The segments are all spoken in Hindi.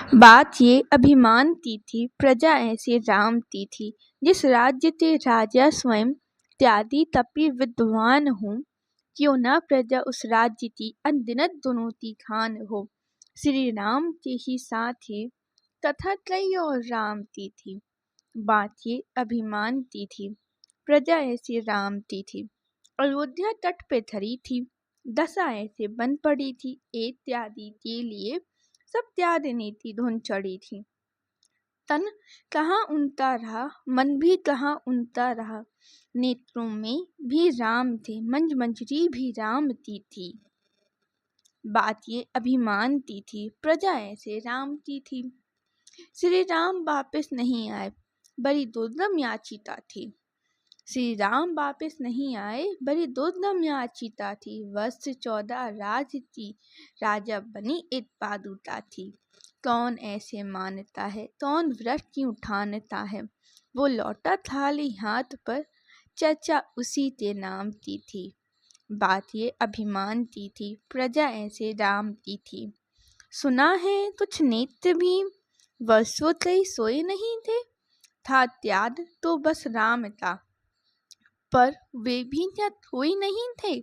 बात ये अभिमानती थी, प्रजा ऐसे रामती थी। जिस राज्य ते राजा स्वयं, त्यादी तपि विद्वान हो। क्यों ना प्रजा उस राज्य की, अनगिनत दुनों खान हो। श्री राम के ही साथे, तथा त्रय और रामती थी। बात ये अभिमानती थी, प्रजा ऐसे रामती थी। अयोध्या तट पे धरी थी, दशा ऐसे बन पड़ी थी। इत्यादि के लिए सब त्यागने की धुन चढ़ी थी। तन कहाँ उनता रहा, मन भी कहाँ उनता रहा। नेत्रों में भी राम थे, मंजरी भी रामती थी। बात ये अभिमानती थी, प्रजा ऐसे रामती थी। श्री राम वापस नहीं आए, बड़ी दुर्दम याचिता थी। श्री राम वापस नहीं आए, बड़ी दुर्दम याचिता थी। वर्ष 14 राज की, राजा बनी इत्पादुता थी। कौन ऐसे मानता है, कौन व्रत क्यों ठानता है। वो लौटा थाली हाथ पर, चर्चा उसी के नाम की थी। बात ये अभिमान की थी, प्रजा ऐसे राम की थी। सुना है कुछ नेत्र भी, वर्षों तक सोए नहीं थे। था त्याग तो बस राम का, पर वे भी क्या कोई नहीं थे।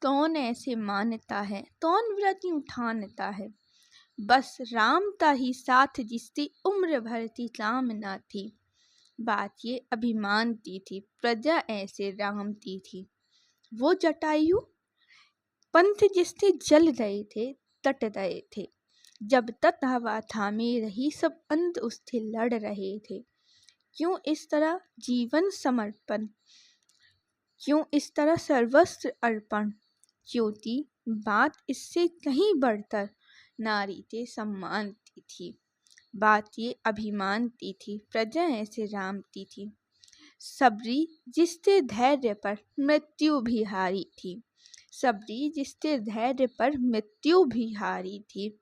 कौन ऐसे मानता है, कौन व्रत ठानता है। बस राम का ही साथ, जिसकी उम्र भर की कामना थी। बात ये अभिमान की थी, प्रजा ऐसे रामती थी। वो जटायु पंथ जिससे जल रहे थे, तट रहे थे। जब तक हवा थामे रही, सब अंत उससे लड़ रहे थे। क्यों इस तरह जीवन समर्पण, क्यों इस तरह सर्वस्व अर्पण। क्योंकि बात इससे कहीं बढ़कर नारी के सम्मान की थी। बात ये अभिमान की थी, प्रजा ऐसे रामती थी। सबरी जिसके धैर्य पर मृत्यु भी हारी थी। सबरी जिसके धैर्य पर मृत्यु भी हारी थी।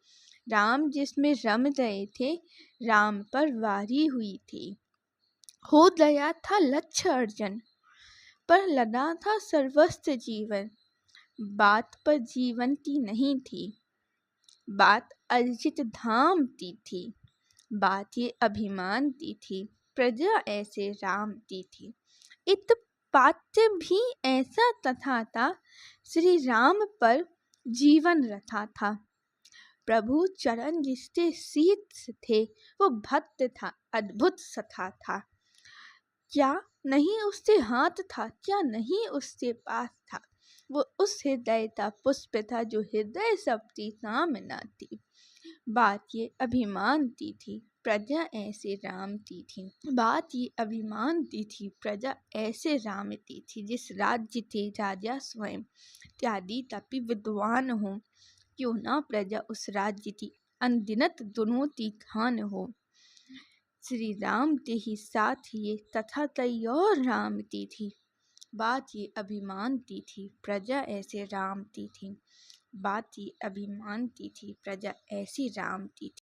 राम जिसमें रम गए थे, राम पर वारी हुई थी। हो गया था लक्ष्य अर्जन, पर लगा था सर्वस्व जीवन। बात पर जीवन की नहीं थी, बात अर्जित धाम की थी। बात ये अभिमान की थी, प्रजा ऐसे राम की थी। इत पात्य भी ऐसा तथा था, श्री राम पर जीवन रथा था। प्रभु चरण जिसके शीत थे, वो भक्त था, अद्भुत सथा था। क्या नहीं उससे हाथ था, क्या नहीं उससे पास था। वो उस हृदय का पुष्प था, जो हृदय सबकी कामना थी। बात ये अभिमान की थी, प्रजा ऐसे रामती थी। बात ये अभिमान की थी, प्रजा ऐसे रामती थी। जिस राज्य थे राजा स्वयं, त्यागी तपि विद्वान हो। क्यों ना प्रजा उस राज्य की, अनगिनत दुनों की खान हो। श्री राम के ही साथ ये, तथा कई और रामती थी। बात ये अभिमान की थी, प्रजा ऐसे रामती थी। बात ये अभिमान की थी, प्रजा ऐसी रामती थी।